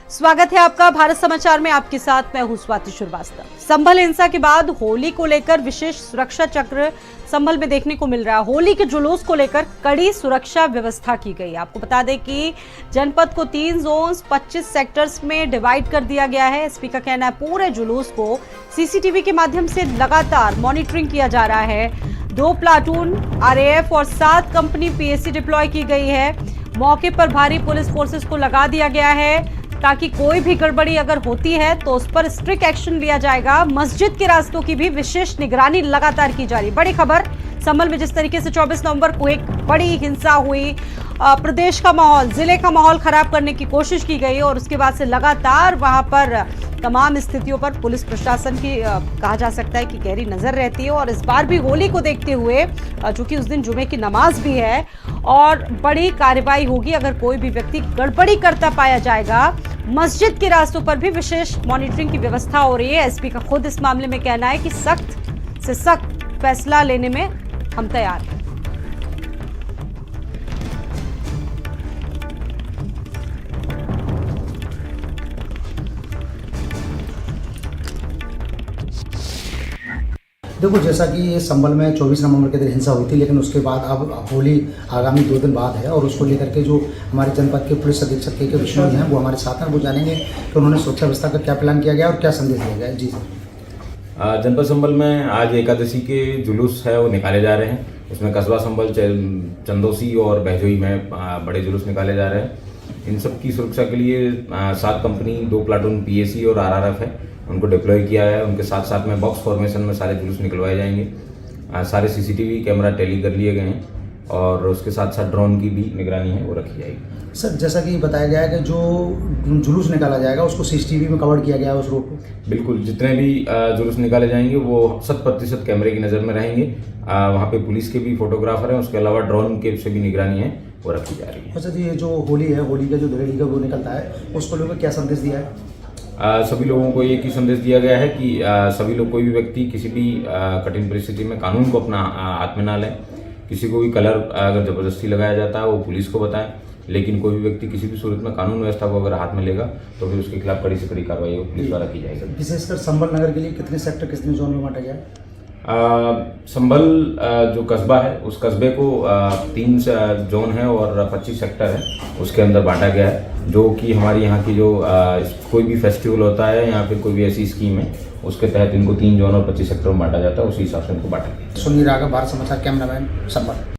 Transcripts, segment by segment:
स्वागत है आपका भारत समाचार में। आपके साथ मैं हूं स्वाति श्रीवास्तव। संभल हिंसा के बाद होली को लेकर विशेष सुरक्षा चक्र संभल में देखने को मिल रहा है। होली के जुलूस को लेकर कड़ी सुरक्षा व्यवस्था की गई। आपको बता दें कि जनपद को 3 जोन्स 25 सेक्टर्स में डिवाइड कर दिया गया है। एसपी का कहना है पूरे जुलूस को सीसीटीवी के माध्यम से लगातार मॉनिटरिंग किया जा रहा है। 2 प्लाटून आरएएफ और 7 कंपनी पीएसी डिप्लॉय की गई है। मौके पर भारी पुलिस फोर्सेस को लगा दिया गया है ताकि कोई भी गड़बड़ी अगर होती है तो उस पर स्ट्रिक्ट एक्शन लिया जाएगा। मस्जिद के रास्तों की भी विशेष निगरानी लगातार की जा रही। बड़ी खबर, संभल में जिस तरीके से 24 नवंबर को एक बड़ी हिंसा हुई, प्रदेश का माहौल, जिले का माहौल खराब करने की कोशिश की गई और उसके बाद से लगातार वहां पर तमाम स्थितियों पर पुलिस प्रशासन की कहा जा सकता है कि गहरी नजर रहती है। और इस बार भी होली को देखते हुए, चूंकि उस दिन जुमे की नमाज भी है और बड़ी कार्रवाई होगी अगर कोई भी व्यक्ति गड़बड़ी करता पाया जाएगा। मस्जिद के रास्तों पर भी विशेष मॉनिटरिंग की व्यवस्था हो रही है। एसपी का खुद इस मामले में कहना है कि सख्त से सख्त फैसला लेने में हम तैयार हैं। देखो, जैसा कि ये संभल में 24 नवंबर के दिन हिंसा हुई थी, लेकिन उसके बाद अब होली आगामी 2 दिन बाद है और उसको लेकर के जो हमारे जनपद के पुलिस अधीक्षक के विष्णु हैं वो हमारे साथ हैं। वो जानेंगे कि उन्होंने सुरक्षा व्यवस्था का क्या प्लान किया गया और क्या संदेश दिया गया। जी सर। जनपद संभल में आज एकादशी के जुलूस है वो निकाले जा रहे हैं। उसमें कस्बा संभल, चंदौसी और बहजोई में बड़े जुलूस निकाले जा रहे हैं। इन सब की सुरक्षा के लिए 7 कंपनी, 2 प्लाटून पीएसी और आरआरएफ है, उनको डिप्लॉय किया है। उनके साथ साथ में बॉक्स फॉर्मेशन में सारे जुलूस निकलवाए जाएंगे। सारे सीसीटीवी कैमरा टैली कर लिए गए हैं और उसके साथ साथ ड्रोन की भी निगरानी है वो रखी जाएगी। सर, जैसा कि बताया गया है कि जो जुलूस निकाला जाएगा उसको सीसीटीवी में कवर किया गया है उस रोड को। बिल्कुल, जितने भी जुलूस निकाले जाएंगे वो 100% कैमरे की नज़र में रहेंगे। वहाँ पे पुलिस के भी फोटोग्राफर हैं, उसके अलावा ड्रोन के से भी निगरानी है वो रखी जा रही है। अच्छा जी, ये जो होली है, होली का जो धुलेड़ी का वो निकलता है, उसको लोगों को क्या संदेश दिया है? सभी लोगों को एक ही संदेश दिया गया है कि सभी लोग, कोई भी व्यक्ति किसी भी कठिन परिस्थिति में कानून को अपना हाथ में ना लें। किसी को भी कलर अगर जबरदस्ती लगाया जाता है वो पुलिस को बताएं, लेकिन कोई भी व्यक्ति किसी भी सूरत में कानून व्यवस्था को अगर हाथ में लेगा तो फिर उसके खिलाफ कड़ी से कड़ी कार्रवाई पुलिस द्वारा की जाएगी। विशेषकर संभल नगर के लिए कितने सेक्टर, कितने जोन में बांटा गया? संभल जो कस्बा है उस कस्बे को 3 जोन है और 25 सेक्टर है, उसके अंदर बांटा गया है। जो कि हमारी यहाँ की जो कोई भी फेस्टिवल होता है या फिर कोई भी ऐसी स्कीम है उसके तहत इनको 3 जोन और 25 सेक्टर में बांटा जाता है, उसी हिसाब से इनको बांटा गया। सुनील राघव, भारत समाचार, कैमरामैन, संभल।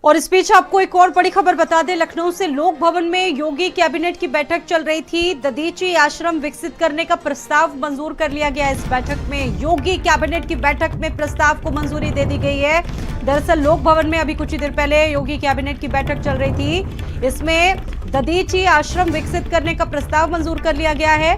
और इस बीच आपको एक और बड़ी खबर बता दें, लखनऊ से लोक भवन में योगी कैबिनेट की बैठक चल रही थी। दधीची आश्रम विकसित करने का प्रस्ताव मंजूर कर लिया गया। इस बैठक में योगी कैबिनेट की बैठक में प्रस्ताव को मंजूरी दे दी गई है। दरअसल लोक भवन में अभी कुछ ही देर पहले योगी कैबिनेट की बैठक चल रही थी। इसमें दधीची आश्रम विकसित करने का प्रस्ताव मंजूर कर लिया गया है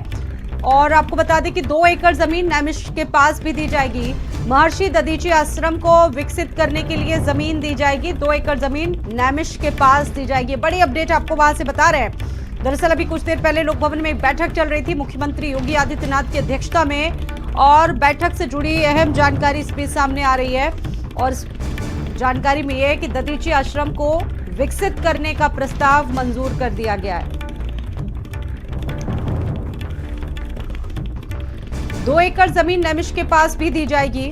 और आपको बता दें कि 2 एकड़ जमीन नैमिष के पास भी दी जाएगी। महर्षि दधीची आश्रम को विकसित करने के लिए जमीन दी जाएगी। 2 एकड़ जमीन नैमिष के पास दी जाएगी। बड़ी अपडेट आपको वहां से बता रहे हैं। दरअसल अभी कुछ देर पहले लोक भवन में एक बैठक चल रही थी मुख्यमंत्री योगी आदित्यनाथ की अध्यक्षता में, और बैठक से जुड़ी अहम जानकारी इस बीच सामने आ रही है। और इस जानकारी में यह है कि दधीची आश्रम को विकसित करने का प्रस्ताव मंजूर कर दिया गया है। 2 एकड़ जमीन नैमिष के पास भी दी जाएगी।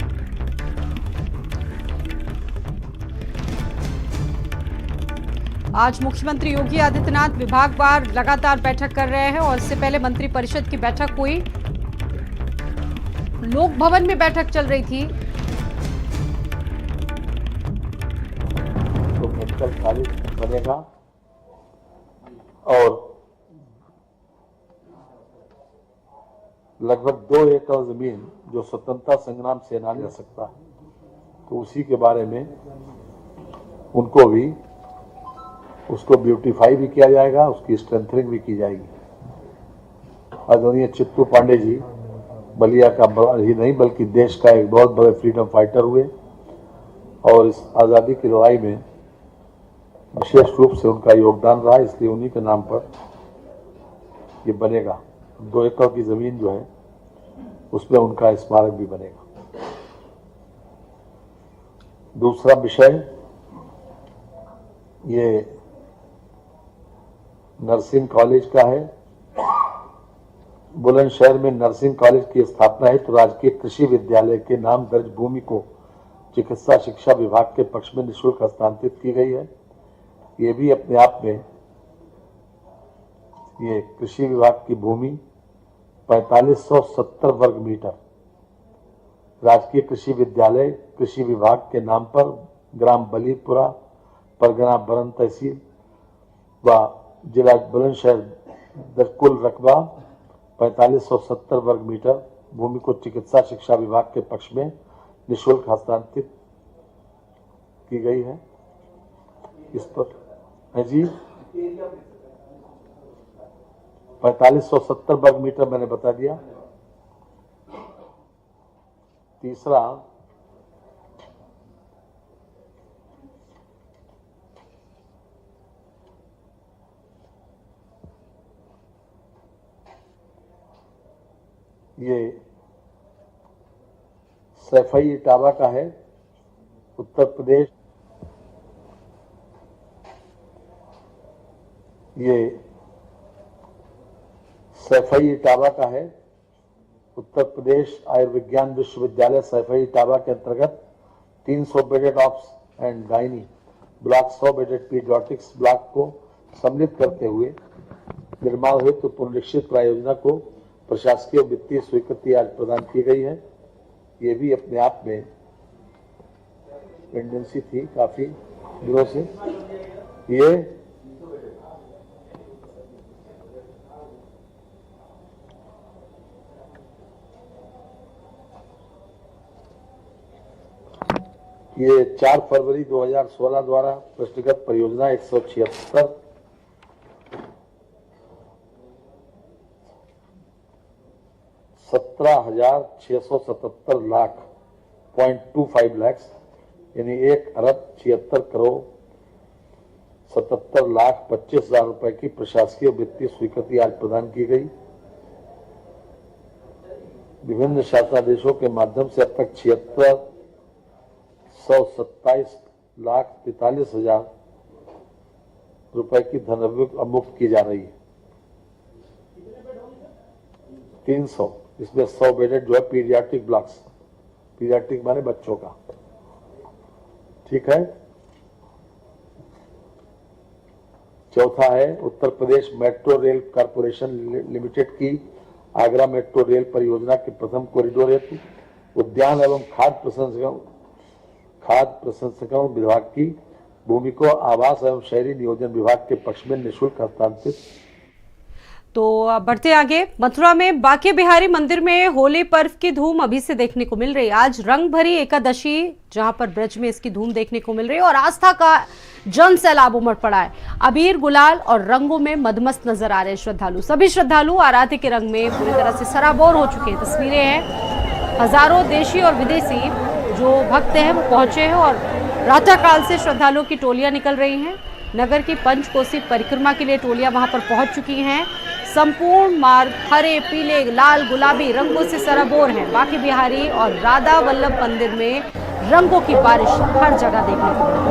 आज मुख्यमंत्री योगी आदित्यनाथ विभागवार लगातार बैठक कर रहे हैं और इससे पहले मंत्री परिषद की बैठक हुई। लोक भवन में बैठक चल रही थी। तो मेडिकल कॉलेज बनेगा और लगभग 2 एकड़ जमीन जो स्वतंत्रता संग्राम सेनानी ले सकता है, तो उसी के बारे में उनको भी उसको ब्यूटीफाई भी किया जाएगा, उसकी स्ट्रेंथनिंग भी की जाएगी। आदरणीय चित्तू पांडे जी बलिया का ही नहीं बल्कि देश का एक बहुत बड़े फ्रीडम फाइटर हुए और इस आज़ादी की लड़ाई में विशेष रूप से उनका योगदान रहा, इसलिए उन्हीं के नाम पर ये बनेगा। 2 एकड़ की जमीन जो है उसमें उनका स्मारक भी बनेगा। दूसरा विषय ये नर्सिंग कॉलेज का है। बुलंदशहर में नर्सिंग कॉलेज की स्थापना है तो राजकीय कृषि विद्यालय के नाम दर्ज भूमि को चिकित्सा शिक्षा विभाग के पक्ष में निःशुल्क हस्तांतरित की गई है। ये भी अपने आप में ये कृषि विभाग की भूमि 4570 वर्ग मीटर राजकीय कृषि विद्यालय कृषि विभाग के नाम पर ग्राम बलीपुरा, परगना बरन तहसील व जिला बुलंदशहर कुल रकबा 4570 वर्ग मीटर भूमि को चिकित्सा शिक्षा विभाग के पक्ष में निःशुल्क हस्तांतरित की गई है। इस पर है जी 4570 वर्ग मीटर मैंने बता दिया। तीसरा ये सैफई इटावा का है, उत्तर प्रदेश। ये सैफई इटावा का है, उत्तर प्रदेश आयुर्विज्ञान विश्वविद्यालय सैफई इटावा के अंतर्गत 300 bedded ops and gynae block 100 bedded paediatrics block को सम्मिलित करते हुए निर्माण हेतु पुनरीक्षित परियोजना को प्रशासकीय वित्तीय स्वीकृति आज प्रदान की गई है। ये भी अपने आप में पेंडेंसी थी काफी दिनों से। ये 4 फरवरी 2016 द्वारा पृष्ठगत परियोजना 176 17,677 लाख 0.25 लाख यानी 1,76,77,25,000 रुपए की प्रशासकीय वित्तीय स्वीकृति आज प्रदान की गई। विभिन्न शासनादेशों के माध्यम से अब तक 76,127,43,000 रुपए की धनराशि मुक्त की जा रही है। 300 इसमें 100 बेडेड जो है पीडियाट्रिक ब्लॉक्स, पीडियाट्रिक माने बच्चों का, ठीक है। चौथा है Uttar Pradesh metro rail corporation limited की आगरा मेट्रो रेल परियोजना के प्रथम कॉरिडोर हेतु उद्यान एवं खाद्य प्रसंस्करण विभाग की भूमि को आवास एवं शहरी नियोजन विभाग के पक्ष में निःशुल्क हस्तांतरित। तो बढ़ते आगे, मथुरा में बांके बिहारी मंदिर में होली पर्व की धूम अभी से देखने को मिल रही है। आज रंग भरी एकादशी जहां पर ब्रज में इसकी धूम देखने को मिल रही है और आस्था का जन सैलाब उमड़ पड़ा है। अबीर गुलाल और रंगों में मदमस्त नजर आ रहे हैं श्रद्धालु। सभी श्रद्धालु आराधे के रंग में पूरी तरह से सराबोर हो चुके हैं। तस्वीरें हैं, हजारों देशी और विदेशी जो भक्त हैं वो पहुंचे हैं और प्रातःकाल से श्रद्धालुओं की टोलियां निकल रही हैं। नगर की पंचकोसी परिक्रमा के लिए टोलियां वहां पर पहुंच चुकी हैं। संपूर्ण मार्ग हरे, पीले, लाल, गुलाबी रंगों से सराबोर है। बांके बिहारी और राधा वल्लभ मंदिर में रंगों की बारिश हर जगह देखने को मिली।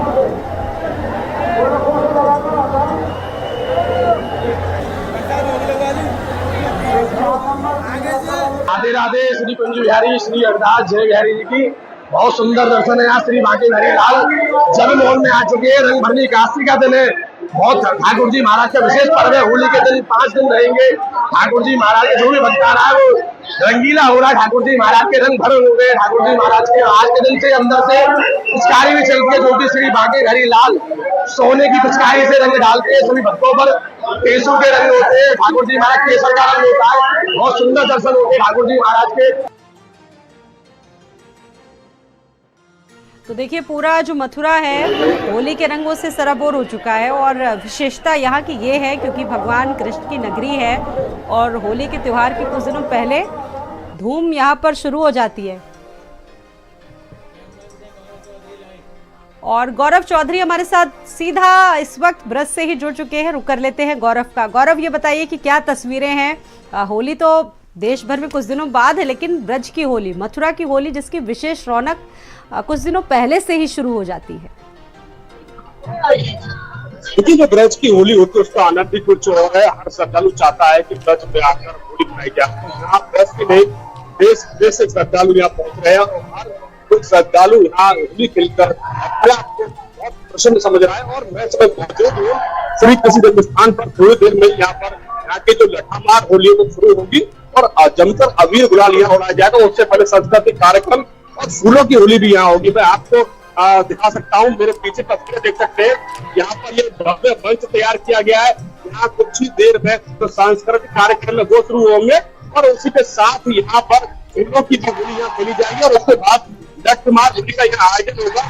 राधे राधे। श्री कुंज बिहारी श्री हरदास जय बिहारी जी की बहुत सुंदर दर्शन है। यहाँ श्री बांके बिहारी लाल जन्म मोहन में आ चुके हैं। रंग भरनी एकादशी का दिन है। बहुत ठाकुर जी महाराज का विशेष पर्व है। होली के दिन 5 दिन रहेंगे। ठाकुर जी महाराज के जो भी भक्त आ रहा है वो रंगीला हो रहा है। ठाकुर जी महाराज के रंग भर हो गए। ठाकुर जी महाराज के आज के दिन से अंदर से पिचकारी भी चलती है, जो कि श्री बांके बिहारी लाल सोने की पिचकारी से रंग डालते हैं। सभी भक्तों पर केसू के रंग होते हैं। ठाकुर जी महाराज केसर का रंग होता है। बहुत सुंदर दर्शन होते हैं ठाकुर जी महाराज के। तो देखिए, पूरा जो मथुरा है होली के रंगों से सराबोर हो चुका है और विशेषता यहाँ की ये है क्योंकि भगवान कृष्ण की नगरी है और होली के त्योहार के कुछ दिनों पहले धूम यहाँ पर शुरू हो जाती है। और गौरव चौधरी हमारे साथ सीधा इस वक्त ब्रज से ही जुड़ चुके हैं। रुक कर लेते हैं गौरव का। गौरव, ये बताइए कि क्या तस्वीरें हैं। होली तो देश भर में कुछ दिनों बाद है, लेकिन ब्रज की होली, मथुरा की होली जिसकी विशेष रौनक कुछ दिनों पहले से ही शुरू हो जाती है। देखिए जो ब्रज की होली होती है उसका आनंद भी कुछ और है। हर श्रद्धालु चाहता है कि ब्रज में आकर होली मनाई जाए। तो यहाँ ब्रज की नहीं देश विदेश से श्रद्धालु यहाँ पहुंच रहे हैं और हर कोई श्रद्धालु यहाँ होली खेलकर अपने आप को बहुत प्रसन्न समझ रहा है। और मैं समय पहुंचे तो श्री कृषि जन्म स्थान पर थोड़ी देर में यहाँ पर यहाँ की जो लठामार होली वो शुरू होगी और जमकर अबीर गुलाल यहाँ उड़ाया जाएगा। उससे पहले सांस्कृतिक कार्यक्रम और फूलों की होली भी यहाँ होगी। मैं आपको दिखा सकता हूँ, मेरे पीछे तस्वीरें देख सकते हैं। यहाँ पर ये भव्य मंच तैयार किया गया है। यहाँ कुछ ही देर में तो सांस्कृतिक कार्यक्रम में वो शुरू होंगे और उसी के साथ यहाँ पर फूलों की भी होली यहाँ खेली जाएगी और उसके बाद लठमार होली का यहाँ आयोजन होगा।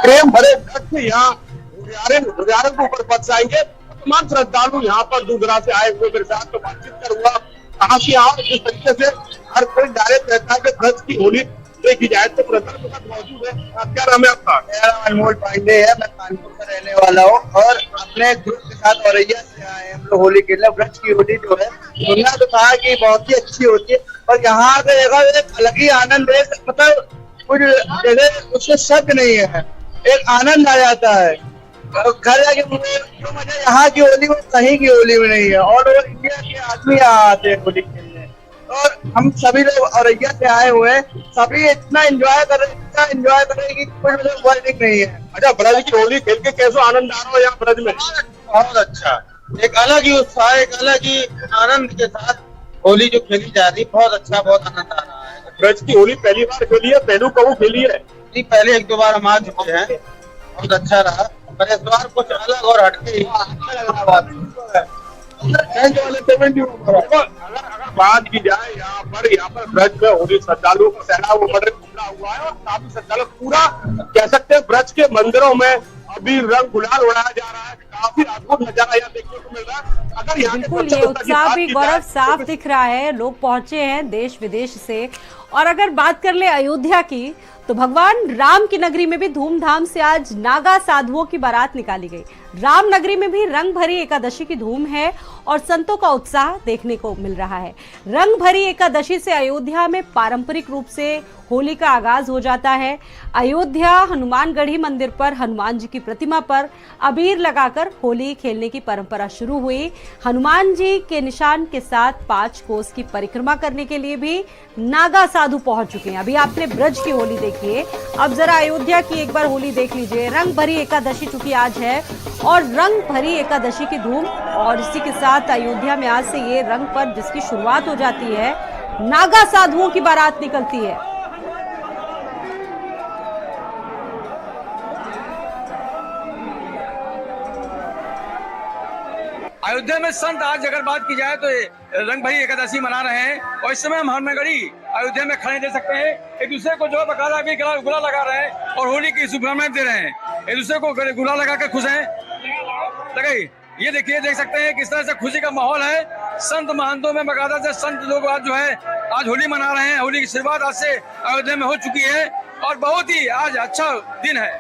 प्रेम भरे लठ यहाँ हुरियारे के ऊपर बच जाएंगे। तमाम श्रद्धालु यहाँ पर दूर दराज से आए हुए मेरे साथ तो बातचीत करूंगा कहाँ से आओ, जिस तरीके से हर कोई डायरेक्ट रहता है कि ब्रज की होली देखी जाए। तो ब्रदर के साथ मौजूद है, क्या नाम है आपका? मेरा नाम अनमोल पांडे है, मैं कानपुर का रहने वाला हूँ और अपने ग्रुप के साथ औरैया से आए हम लोग होली खेलने। ब्रज की होली जो है सुनना तो था कि बहुत ही अच्छी होती है और यहाँ पे एक अलग ही आनंद है। मतलब कुछ जगह उसके शब्द नहीं है, एक आनंद आ जाता है। घर जाके जो मजा यहाँ की होली में कहीं की होली में नहीं है। और इंडिया के आदमी यहाँ आते हैं होली खेलने और हम सभी लोग औरैया से आए हुए हैं, सभी इतना एंजॉय कर रहे हैं कि कोई मतलब वर्डिंग नहीं है। अच्छा, ब्रज की होली खेल के कैसे आनंद आ रहा हो यहाँ ब्रज में? बहुत अच्छा, एक अलग ही उत्साह, एक अलग ही आनंद के साथ होली जो खेली जा रही है, बहुत अच्छा, बहुत आनंद आ रहा है। ब्रज की होली पहली बार खेली है, पहलू कबू खेली है? पहले एक दो बार हम आ चुके हैं, बहुत अच्छा रहा, पर इस बार कुछ अलग और हटके अच्छा लग रहा है। अगर बात की जाए यहाँ पर ब्रज में होली श्रद्धालुओं का सैलाब उमड़ा हुआ है और काफी श्रद्धालु पूरा कह सकते हैं ब्रज के मंदिरों में अभी रंग गुलाल उड़ाया जा रहा है। काफी अद्भुत नजारा यहाँ देखने को मिल रहा है। अगर यहाँ बिल्कुल ये उत्साह भी गौरव साफ दिख रहा है, लोग पहुंचे हैं देश विदेश से। और अगर बात कर ले अयोध्या की तो भगवान राम की नगरी में भी धूमधाम से आज नागा साधुओं की बारात निकाली गई। राम नगरी में भी रंग भरी एकादशी की धूम है और संतों का उत्साह देखने को मिल रहा है। रंग भरी एकादशी से अयोध्या में पारंपरिक रूप से होली का आगाज हो जाता है। अयोध्या हनुमानगढ़ी मंदिर पर हनुमान जी की प्रतिमा पर अबीर लगाकर होली खेलने की परंपरा शुरू हुई। हनुमान जी के निशान के साथ 5 कोस की परिक्रमा करने के लिए भी नागा साधु पहुंच चुके हैं। अभी आपने ब्रज की होली देखी है, अब जरा अयोध्या की एक बार होली देख लीजिए। रंग भरी एकादशी चूंकि आज है और रंग भरी एकादशी की धूम और इसी के साथ अयोध्या में आज से ये रंग पर्व जिसकी शुरुआत हो जाती है, नागा साधुओं की बारात निकलती है। अयोध्या में संत आज अगर बात की जाए तो रंग भरी एकादशी मना रहे हैं और इस समय हम हनुमानगढ़ी अयोध्या में खड़े दे सकते हैं। एक दूसरे को जो है बकायदा भी गुलाल लगा रहे हैं और होली की शुभकामनाएं दे रहे हैं। एक दूसरे को गुलाल लगाकर खुश हैं। लगाइए, ये देखिए, देख सकते हैं किस तरह से खुशी का माहौल है। संत महंतों में बकायदा से संत लोग आज जो है आज होली मना रहे हैं। होली की शुरुआत आज से अयोध्या में हो चुकी है और बहुत ही आज अच्छा दिन है।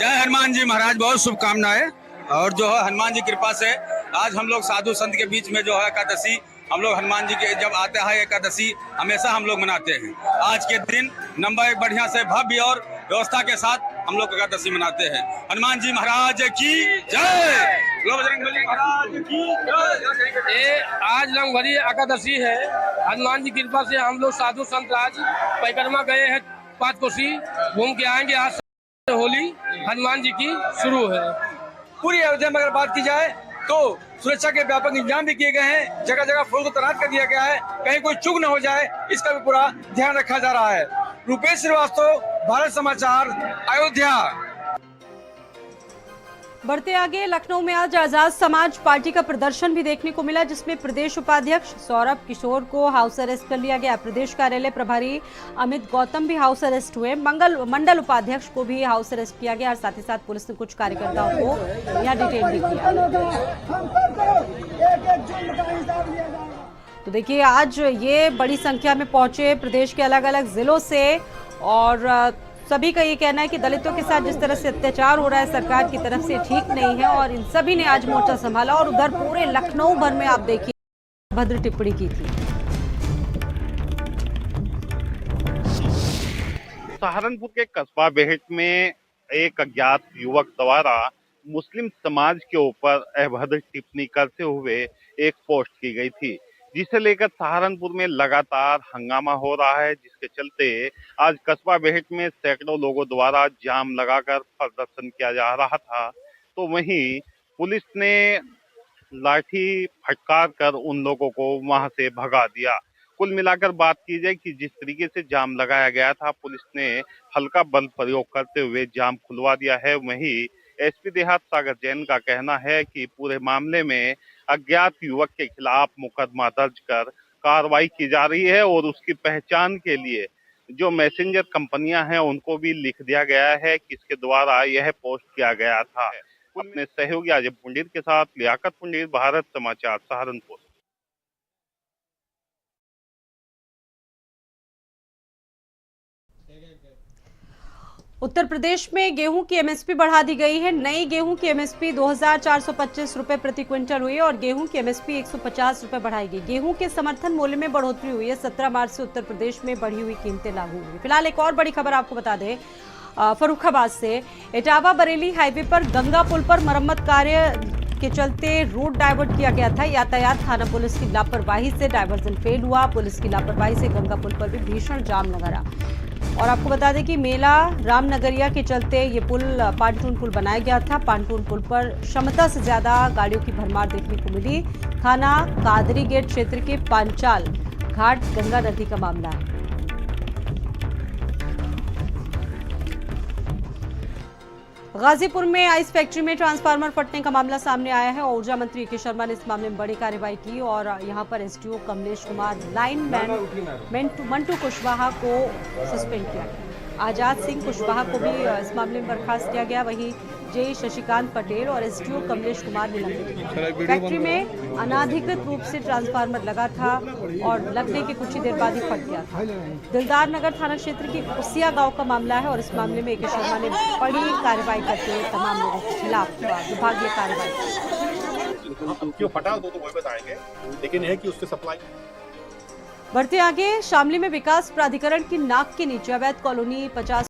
जय हनुमान जी महाराज, बहुत शुभकामनाएं। और जो है हनुमान जी कृपा से आज हम लोग साधु संत के बीच में जो है एकादशी हम लोग हनुमान जी के जब आता है एकादशी हमेशा हम लोग मनाते हैं। आज के दिन नंबर 1 बढ़िया से भव्य और व्यवस्था के साथ हम लोग एकादशी मनाते हैं। हनुमान जी महाराज की जय, बजरंगबली महाराज की जय। ये आज रंग भरी एकादशी है। हनुमान जी की कृपा से हम लोग साधु संत आज परिक्रमा गए हैं, 5 कोसी घूम के आएंगे। आज से होली हनुमान जी की शुरू है। पूरी अयोध्या में अगर बात की जाए तो सुरक्षा के व्यापक इंतजाम भी किए गए हैं। जगह जगह फौज को तैनात कर दिया गया है, कहीं कोई चूक न हो जाए इसका भी पूरा ध्यान रखा जा रहा है। रुपेश श्रीवास्तव, भारत समाचार, अयोध्या। बढ़ते आगे, लखनऊ में आज आजाद समाज पार्टी का प्रदर्शन भी देखने को मिला, जिसमें प्रदेश उपाध्यक्ष सौरभ किशोर को हाउस अरेस्ट कर लिया गया। प्रदेश कार्यालय प्रभारी अमित गौतम भी हाउस अरेस्ट हुए। मंडल उपाध्यक्ष को भी हाउस अरेस्ट किया गया और साथ ही साथ पुलिस ने कुछ कार्यकर्ताओं को यहाँ डिटेन भी किया। तो देखिए, आज ये बड़ी संख्या में पहुंचे प्रदेश के अलग अलग जिलों से और सभी का ये कहना है कि दलितों के साथ जिस तरह से अत्याचार हो रहा है सरकार की तरफ से ठीक नहीं है और इन सभी ने आज मोर्चा संभाला और उधर पूरे लखनऊ भर में आप देखिए भद्र टिप्पणी की थी। सहारनपुर के कस्बा बेहट में एक अज्ञात युवक द्वारा मुस्लिम समाज के ऊपर अभद्र टिप्पणी करते हुए एक पोस्ट की गई थी, जिसे लेकर सहारनपुर में लगातार हंगामा हो रहा है, जिसके चलते आज कस्बा बेहट में सैकड़ों लोगों द्वारा जाम लगाकर प्रदर्शन किया जा रहा था। तो वहीं पुलिस ने लाठी फटकार कर उन लोगों को वहां से भगा दिया। कुल मिलाकर बात की जाए कि जिस तरीके से जाम लगाया गया था, पुलिस ने हल्का बल प्रयोग करते हुए जाम खुलवा दिया है। वहीं एसपी देहात सागर जैन का कहना है कि पूरे मामले में अज्ञात युवक के खिलाफ मुकदमा दर्ज कर कार्रवाई की जा रही है और उसकी पहचान के लिए जो मैसेंजर कंपनियां हैं उनको भी लिख दिया गया है कि इसके द्वारा यह पोस्ट किया गया था। अपने सहयोगी आजम पुंडीर के साथ लियाकत पुंडीर, भारत समाचार, सहारनपुर। उत्तर प्रदेश में गेहूं की एमएसपी बढ़ा दी गई है। नई गेहूं की एमएसपी 2425 रुपए प्रति क्विंटल हुई और गेहूं की एमएसपी 150 रुपए बढ़ाई गई। गेहूं के समर्थन मूल्य में बढ़ोतरी हुई है। 17 मार्च से उत्तर प्रदेश में बढ़ी हुई कीमतें लागू हुई। फिलहाल एक और बड़ी खबर आपको बता दें, फर्रुखाबाद से इटावा बरेली हाईवे पर गंगा पुल पर मरम्मत कार्य के चलते रूट डाइवर्ट किया गया था। यातायात थाना पुलिस की लापरवाही से डायवर्जन फेल हुआ। पुलिस की लापरवाही से गंगा पुल पर भी भीषण जाम लगा रहा। और आपको बता दें कि मेला रामनगरिया के चलते ये पुल पांटून पुल बनाया गया था। पांटून पुल पर क्षमता से ज्यादा गाड़ियों की भरमार देखने को मिली। थाना कादरी गेट क्षेत्र के पांचाल घाट गंगा नदी का मामला है। गाजीपुर में आइस फैक्ट्री में ट्रांसफार्मर फटने का मामला सामने आया है और ऊर्जा मंत्री के शर्मा ने इस मामले में बड़ी कार्रवाई की और यहां पर एसडीओ कमलेश कुमार लाइनमैन मंटू कुशवाहा को सस्पेंड किया गया। आजाद सिंह कुशवाहा को भी इस मामले में बर्खास्त किया गया। वहीं जेई शशिकांत पटेल और एसडीओ कमलेश कुमार निलंबित। फैक्ट्री में अनाधिकृत रूप से ट्रांसफार्मर लगा था और लगने के कुछ ही देर बाद ही फट गया था। दिलदार नगर थाना क्षेत्र के उसिया गांव का मामला है और इस मामले में ए के शर्मा ने बड़ी कार्रवाई करते हुए तमाम लोगों के खिलाफ विभागीय कार्रवाई की। क्यों फटा तो वही बताएंगे, लेकिन है कि उसके सप्लाई। बढ़ते आगे, शामली में विकास प्राधिकरण की नाक के नीचे अवैध कॉलोनी 50